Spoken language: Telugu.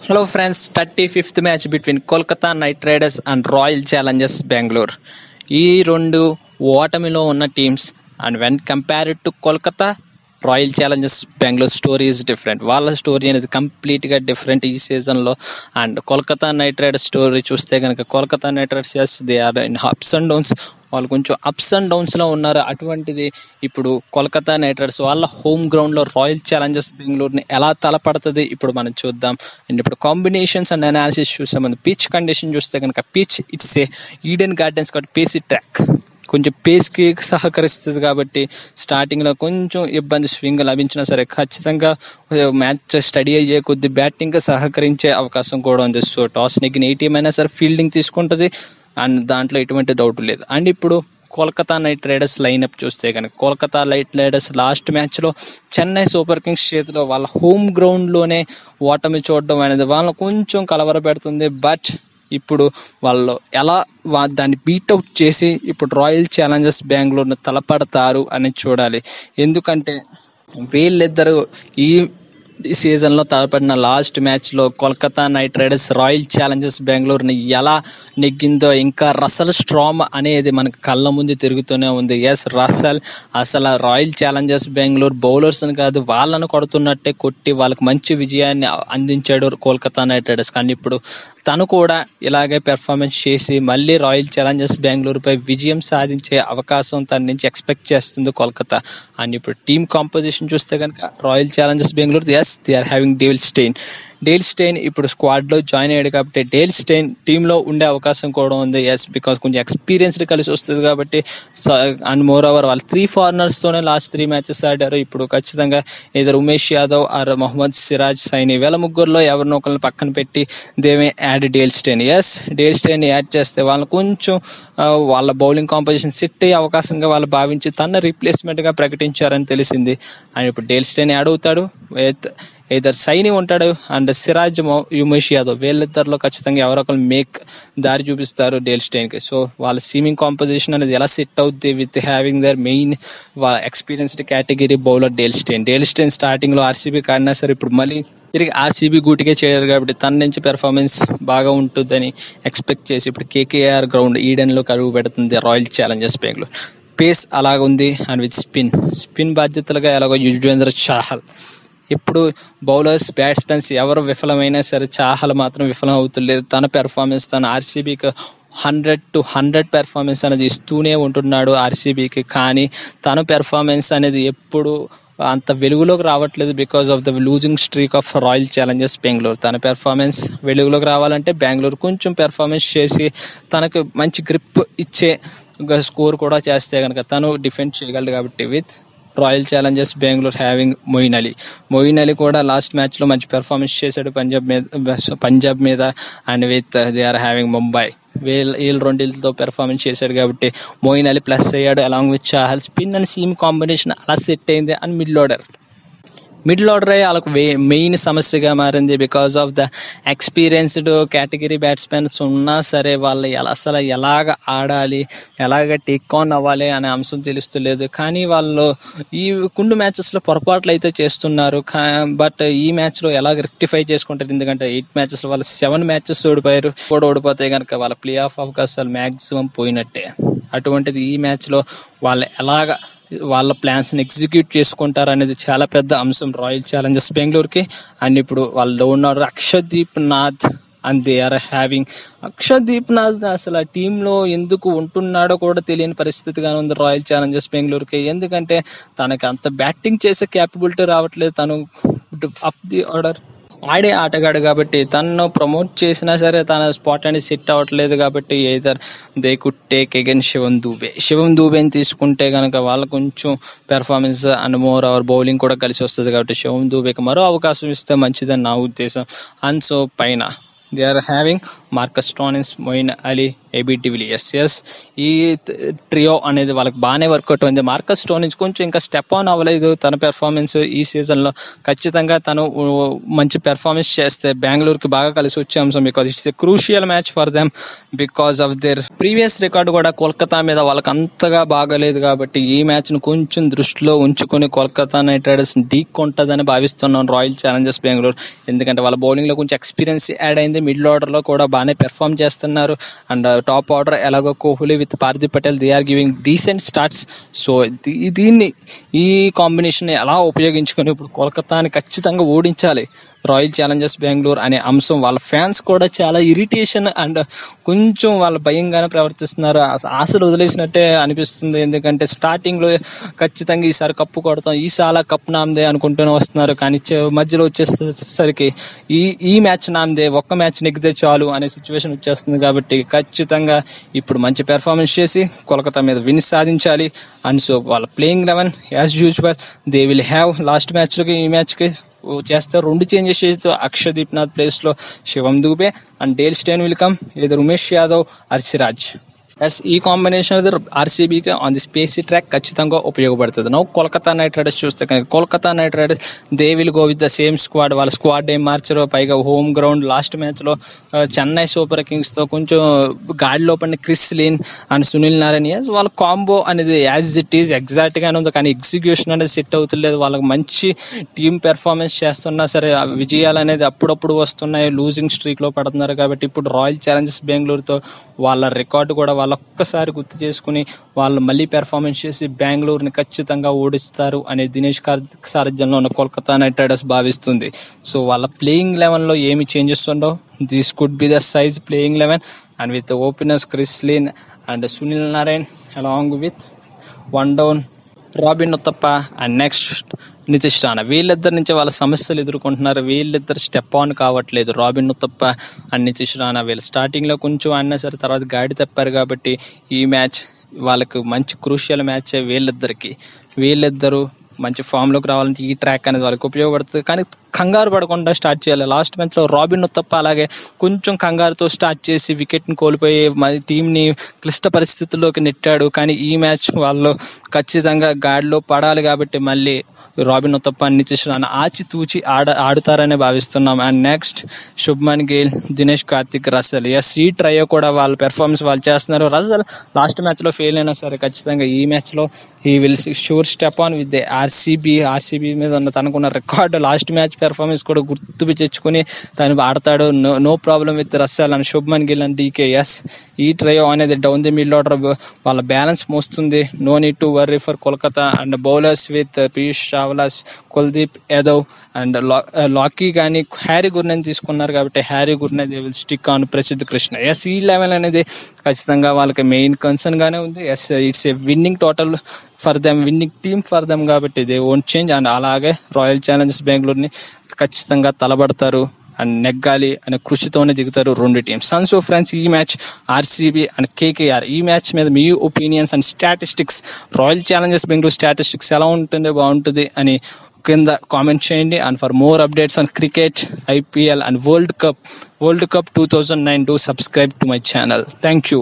Hello friends, 35th match between Kolkata Knight Riders and Royal Challengers Bangalore. ఈ రెండు ఓటమిలో ఉన్న teams and when compared to Kolkata royal Challengers Bengaluru story is different. వాళ్ళ స్టోరీ అనేది కంప్లీట్గా డిఫరెంట్ ఈ సీజన్లో. And Kolkata night riders story చూస్తే కనుక Kolkata night riders they are in ups and డౌన్స్. వాళ్ళు కొంచెం అప్స్ అండ్ డౌన్స్లో ఉన్నారు. అటువంటిది ఇప్పుడు కోల్కతా నైట్ రైడర్స్ వాళ్ళ హోమ్ గ్రౌండ్లో రాయల్ ఛాలెంజర్స్ బెంగళూరుని ఎలా తలపడుతుంది ఇప్పుడు మనం చూద్దాం. అండ్ ఇప్పుడు కాంబినేషన్స్ అండ్ అనాలిసిస్ చూసాము. పిచ్ కండిషన్ చూస్తే కనుక pitch it's a Eden gardens కాబట్టి పేసీ ట్రాక్, కొంచెం పేస్కి సహకరిస్తుంది కాబట్టి స్టార్టింగ్లో కొంచెం ఇబ్బంది స్వింగ్ లభించినా సరే ఖచ్చితంగా మ్యాచ్ స్టడీ అయ్యే కొద్ది బ్యాటింగ్కి సహకరించే అవకాశం కూడా ఉంది. సో టాస్ నెగ్గిన ఏ టీం అయినా సరే ఫీల్డింగ్ తీసుకుంటుంది అండ్ దాంట్లో ఎటువంటి డౌట్ లేదు. అండ్ ఇప్పుడు కోల్కతా నైట్ రైడర్స్ లైనప్ చూస్తే కనుక కోల్కతా నైట్ రైడర్స్ లాస్ట్ మ్యాచ్లో చెన్నై సూపర్ కింగ్స్ చేతిలో వాళ్ళ హోమ్ గ్రౌండ్లోనే ఓటమి చూడడం అనేది వాళ్ళని కొంచెం కలవరపెడుతుంది. బట్ ఇప్పుడు వాళ్ళు ఎలా దాన్ని బీట్అవుట్ చేసి ఇప్పుడు రాయల్ ఛాలెంజర్స్ బెంగళూరుని తలపడతారు అని చూడాలి. ఎందుకంటే వీళ్ళిద్దరూ ఈ సీజన్లో తలపడిన లాస్ట్ మ్యాచ్లో Kolkata night Riders Royal Challengers బెంగళూరుని ఎలా నెగ్గిందో ఇంకా రసల్ స్ట్రామ్ అనేది మనకు కళ్ళ ముందు తిరుగుతూనే ఉంది. ఎస్ రసల్ అసలు రాయల్ ఛాలెంజర్స్ బెంగళూరు బౌలర్స్ని కాదు వాళ్ళను కొడుతున్నట్టే కొట్టి వాళ్ళకి మంచి విజయాన్ని అందించాడు కోల్కతా నైట్ రైడర్స్. కానీ ఇప్పుడు తను కూడా ఇలాగే పెర్ఫార్మెన్స్ చేసి మళ్ళీ రాయల్ ఛాలెంజర్స్ బెంగళూరుపై విజయం సాధించే అవకాశం తన నుంచి ఎక్స్పెక్ట్ చేస్తుంది కోల్కతా. అండ్ ఇప్పుడు టీమ్ కాంపోజిషన్ చూస్తే కనుక royal Challengers Bengaluru they are having Dale Steyn ఇప్పుడు స్క్వాడ్లో జాయిన్ అయ్యాడు కాబట్టి డేల్ స్టెయిన్ టీంలో ఉండే అవకాశం కూడా ఉంది. ఎస్ బికాస్ కొంచెం ఎక్స్పీరియన్స్డ్ కలిసి వస్తుంది కాబట్టి. అండ్ మోర్ ఓవర్ వాళ్ళు 3 ఫారినర్స్తోనే లాస్ట్ 3 మ్యాచెస్ ఆడారు. ఇప్పుడు ఖచ్చితంగా ఏదో ఉమేష్ యాదవ్ ఆర్ మొహమ్మద్ సిరాజ్ సైని వీళ్ళ ముగ్గురులో ఎవరినో ఒకరిని పక్కన పెట్టి దేమే add Dale Steyn. Yes Dale Steyn add చేస్తే వాళ్ళని కొంచెం వాళ్ళ బౌలింగ్ కాంపోజిషన్ సెట్ అయ్యే అవకాశంగా వాళ్ళు భావించి తన రీప్లేస్మెంట్గా ప్రకటించారని తెలిసింది. అండ్ ఇప్పుడు డేల్ స్టెయిన్ యాడ్ అవుతాడు, ఇద్దరు సైని ఉంటాడు అండ్ సిరాజ్ ఉమేష్ యాదవ్ వీళ్ళిద్దరిలో ఖచ్చితంగా ఎవరొకరు దారి చూపిస్తారు డేల్ స్టెయిన్కి. సో వాళ్ళ సీమింగ్ కాంపోజిషన్ అనేది ఎలా సెట్ అవుద్ది with having their main experienced category bowler Dale Steyn స్టార్టింగ్లో ఆర్సీబీకి ఆడినా సరే ఇప్పుడు మళ్ళీ తిరిగి ఆర్సీబీ గూటికే చేయరు కాబట్టి తన నుంచి పెర్ఫార్మెన్స్ బాగా ఉంటుందని ఎక్స్పెక్ట్ చేసి ఇప్పుడు కేకేఆర్ గ్రౌండ్ ఈడెన్లో కరువు పెడుతుంది రాయల్ ఛాలెంజర్స్ బెంగళూరు. పేస్ అలాగుంది అండ్ విత్ స్పిన్ బాధ్యతలుగా ఎలాగో యుజ్వేంద్ర చాహల్. ఇప్పుడు బౌలర్స్ బ్యాట్స్మెన్స్ ఎవరు విఫలమైనా సరే చాహల్ మాత్రం విఫలం అవుతులేదు. తన పెర్ఫార్మెన్స్ తన ఆర్సీబీకి 100 పెర్ఫార్మెన్స్ అనేది ఇస్తూనే ఉంటున్నాడు ఆర్సీబీకి. కానీ తన పెర్ఫార్మెన్స్ అనేది ఎప్పుడు అంత వెలుగులోకి రావట్లేదు because of the losing streak of royal Challengers Bengaluru. తన పెర్ఫార్మెన్స్ వెలుగులోకి రావాలంటే బెంగళూరు కొంచెం పెర్ఫార్మెన్స్ చేసి తనకు మంచి గ్రిప్ ఇచ్చే స్కోర్ కూడా చేస్తే కనుక తను డిఫెండ్ చేయగలడు కాబట్టి with royal Challengers Bengaluru having Moeen Ali కూడా లాస్ట్ మ్యాచ్లో మంచి పెర్ఫార్మెన్స్ చేశాడు పంజాబ్ మీద and with they are having Mumbai వీళ్ళు రెండితో పెర్ఫార్మెన్స్ చేశాడు కాబట్టి మొయిన్ అలీ ప్లస్ అయ్యాడు along with Chahal. Spin and seam combination అలా సెట్ అయింది. అండ్ మిడిల్ ఆర్డర్ వాళ్ళకు మెయిన్ సమస్యగా మారింది because of the experienced category batsmens ఉన్నా సరే వాళ్ళు అసలు ఎలాగ ఆడాలి ఎలాగ టేక్ ఆన్ అవ్వాలి అనే అంశం తెలుస్తలేదు. కానీ వాళ్ళు ఈ కొన్ని మ్యాచెస్లో పొరపాట్లు అయితే చేస్తున్నారు. బట్ ఈ మ్యాచ్లో ఎలాగ రెక్టిఫై చేసుకుంటారు ఎందుకంటే 8 మ్యాచెస్లో వాళ్ళు 7 మ్యాచెస్ ఓడిపోయారు. ఓడిపోతే కనుక వాళ్ళ ప్లే ఆఫ్ అవకాశాలు మ్యాక్సిమం పోయినట్టే. అటువంటిది ఈ మ్యాచ్లో వాళ్ళు ఎలాగ వాళ్ళ ప్లాన్స్ని ఎగ్జిక్యూట్ చేసుకుంటారు అనేది చాలా పెద్ద అంశం రాయల్ ఛాలెంజర్స్ బెంగళూరుకి. అండ్ ఇప్పుడు వాళ్ళు ఉన్నారు Akshdeep Nath and they are having Akshdeep Nath అసలు ఆ టీంలో ఎందుకు ఉంటున్నాడో కూడా తెలియని పరిస్థితిగానే ఉంది రాయల్ ఛాలెంజర్స్ బెంగళూరుకి. ఎందుకంటే తనకి అంత బ్యాటింగ్ చేసే క్యాపబిలిటీ రావట్లేదు. తను అప్ ది ఆర్డర్ ఆడే ఆటగాడు కాబట్టి తనను ప్రమోట్ చేసినా సరే తన స్పాట్ అనేది సెట్ అవ్వట్లేదు కాబట్టి either they could take again Shivam దూబేని తీసుకుంటే కనుక వాళ్ళ కొంచెం performance and more our bowling కూడా కలిసి వస్తుంది కాబట్టి శివం దూబేకి మరో అవకాశం ఇస్తే మంచిదని నా ఉద్దేశం. అండ్ సో పైన they are having Marcus Stoinis, Moeen Ali, AB de Villiers. ఈ ట్రియో అనేది వాళ్ళకి బాగానే వర్కౌట్ అయింది. మార్కస్ స్టోయినిస్ కొంచెం ఇంకా స్టెప్ ఆన్ అవ్వలేదు. తన పెర్ఫార్మెన్స్ ఈ సీజన్ లో ఖచ్చితంగా తను మంచి పెర్ఫార్మెన్స్ చేస్తే బెంగళూరుకి బాగా కలిసి వచ్చే అంశం. Because it's a crucial match for them because of their previous record కూడా కోల్కతా మీద వాళ్ళకి అంతగా బాగలేదు. కాబట్టి ఈ మ్యాచ్ ను కొంచెం దృష్టిలో ఉంచుకుని కోల్కతా నైట్ రైడర్స్ ఢీకొంటదని భావిస్తున్నాను రాయల్ ఛాలెంజర్స్ బెంగళూరు. ఎందుకంటే వాళ్ళ బౌలింగ్ లో కొంచెం ఎక్స్పీరియన్స్ యాడ్ అయింది. మిడిల్ ఆర్డర్ లో కూడా బాగానే పెర్ఫార్మ్ చేస్తున్నారు. అండ్ టాప్ ఆర్డర్ ఎలాగో Kohli with Parthiv Patel they are giving decent starts. So దీన్ని ఈ కాంబినేషన్ ఎలా ఉపయోగించుకొని ఇప్పుడు కోల్కతాని ఖచ్చితంగా ఓడించాలి రాయల్ ఛాలెంజర్స్ బెంగళూరు అనే అంశం వాళ్ళ ఫ్యాన్స్ కూడా చాలా ఇరిటేషన్ అండ్ కొంచెం వాళ్ళ భయంగానే ప్రవర్తిస్తున్నారు. ఆశలు వదిలేసినట్టే అనిపిస్తుంది. ఎందుకంటే స్టార్టింగ్ లో ఖచ్చితంగా ఈసారి కప్పు కొడతాం, ఈసారి కప్ నామదే అనుకుంటూనే వస్తున్నారు. కానీ మధ్యలో వచ్చేసరికి ఈ మ్యాచ్ నామదే, ఒక్క మ్యాచ్ నెగ్గితే చాలు అనే సిచ్యువేషన్ వచ్చేస్తుంది. కాబట్టి ఖచ్చితంగా ఇప్పుడు మంచి పెర్ఫార్మెన్స్ చేసి కోల్కతా మీద విన్ సాధించాలి. అండ్ సో వాళ్ళ playing 11 as usual they will have lost match లోకి ఈ మ్యాచ్ కి చేస్తారు. 2 చేంజెస్ చేస్తూ అక్షదీప్ నాథ్ ప్లేస్ లో Shivam Dube and Dale Steyn will come, ఏదో ఉమేష్ యాదవ్ ఆర్ సిరాజ్. ఈ కాంబినేషన్ ఆర్సీబీకి ఆన్ ది స్పేసీ ట్రాక్ ఖచ్చితంగా ఉపయోగపడుతుంది. నౌ కోల్కతా నైట్ రైడర్స్ చూస్తే కనుక Kolkata night riders they will go with the same squad. వాళ్ళ స్క్వాడ్ ఏం మార్చారో, పైగా హోమ్ గ్రౌండ్ లాస్ట్ మ్యాచ్ లో చెన్నై సూపర్ కింగ్స్ తో కొంచెం గాడిలో పడిన Chris Lynn and Sunil Narayan వాళ్ళ కాంబో అనేది యాజ్ ఇట్ ఈజ్ ఎగ్జాక్ట్ గానే ఉంది. కానీ ఎగ్జిక్యూషన్ అనేది సెట్ అవుతులేదు. వాళ్ళకి మంచి టీమ్ పెర్ఫార్మెన్స్ చేస్తున్నా సరే విజయాలు అనేది అప్పుడప్పుడు వస్తున్నాయి. లూజింగ్ స్ట్రీక్ లో పడుతున్నారు. కాబట్టి ఇప్పుడు రాయల్ ఛాలెంజర్స్ బెంగళూరుతో వాళ్ళ రికార్డు కూడా వాళ్ళు ఒక్కసారి గుర్తు చేసుకుని వాళ్ళు మళ్ళీ పెర్ఫార్మెన్స్ చేసి బెంగళూరుని ఖచ్చితంగా ఓడిస్తారు అనే దినేష్ కార్తిక్ సారథ్యంలో ఉన్న కోల్కతా నైట్ రైడర్స్ భావిస్తుంది. సో వాళ్ళ ప్లేయింగ్ 11 లో ఏమి చేంజెస్ ఉండవు. This could be the size playing 11 and with openers Chris Lynn and Sunil Narayan along with one down robin Uthappa and next Nitish Rana. వీళ్ళిద్దరి నుంచి వాళ్ళ సమస్యలు ఎదుర్కొంటున్నారు. వీళ్ళిద్దరు స్టెప్ ఆన్ కావట్లేదు. రాబిన్ ఉత్తప్ప అండ్ నితీష్ రాణా వీళ్ళు స్టార్టింగ్ లో కొంచెం అన్నా సరే తర్వాత గాడి తప్పారు. కాబట్టి ఈ మ్యాచ్ వాళ్ళకు మంచి క్రూషియల్ మ్యాచ్. వీళ్ళిద్దరు మంచి ఫామ్ లోకి రావాలంటే ఈ ట్రాక్ అనేది వాళ్ళకి ఉపయోగపడుతుంది. కానీ కంగారు పడకుండా స్టార్ట్ చేయాలి. లాస్ట్ మ్యాచ్ లో రాబిన్ ఉత్తప్ప అలాగే కొంచెం కంగారుతో స్టార్ట్ చేసి వికెట్ ని కోల్పోయి టీం ని క్లిష్ట పరిస్థితుల్లోకి నెట్టాడు. కానీ ఈ మ్యాచ్ వాళ్ళు ఖచ్చితంగా గాడిలో పడాలి. కాబట్టి మళ్ళీ రాబిన్ ఉత్తప్ప, నితీష్ రాణా ఆచితూచి ఆడుతారని భావిస్తున్నాం. And next Shubman Gill, Dinesh Karthik, Russell. ఈ ట్రయో కూడా వాళ్ళ పెర్ఫార్మెన్స్ వాళ్ళు చేస్తున్నారు. రసల్ లాస్ట్ మ్యాచ్ లో ఫెయిల్ అయినా సరే ఖచ్చితంగా ఈ మ్యాచ్ లో he will sure step on with RCB మీద ఉన్న తనకున్న రికార్డు లాస్ట్ మ్యాచ్ పెర్ఫార్మెన్స్ కూడా గుర్తు తెచ్చుకుని తను ఆడతాడు. No problem with Russell and Shubman Gill and DKS. ఈ ట్రయో అనేది డౌన్ ది మిడిల్ ఆర్డర్ వాళ్ళ బ్యాలెన్స్ మోస్తుంది. No need to worry for Kolkata. And bowlers with Piyush Chawla, Kuldeep Yadav and Lockie కానీ హ్యారీ గుర్నెని తీసుకున్నారు. కాబట్టి Harry Gurney they will stick on Prasidh Krishna. ఈ 11 అనేది ఖచ్చితంగా వాళ్ళకి మెయిన్ కన్సర్న్ గానే ఉంది. It's a winning total for them, winning team for them. కాబట్టి దే వోంట్ చేంజ్. అండ్ అలాగే రాయల్ ఛాలెంజర్స్ బెంగళూరుని ఖచ్చితంగా తలబడతారు అండ్ నెగ్గాలి అనే కృషితోనే దిగుతారు రెండు టీమ్స్. అండ్ సో ఫ్రెండ్స్, ఈ మ్యాచ్ ఆర్సీబీ అండ్ కేకేఆర్ ఈ మ్యాచ్ మీద మీ opinions and statistics, Royal Challengers Bengaluru statistics ఎలా ఉంటుందో బాగుంటుంది అని కింద కామెంట్ చేయండి. And for more updates on cricket, IPL and world cup 2009 do subscribe to my channel. Thank you.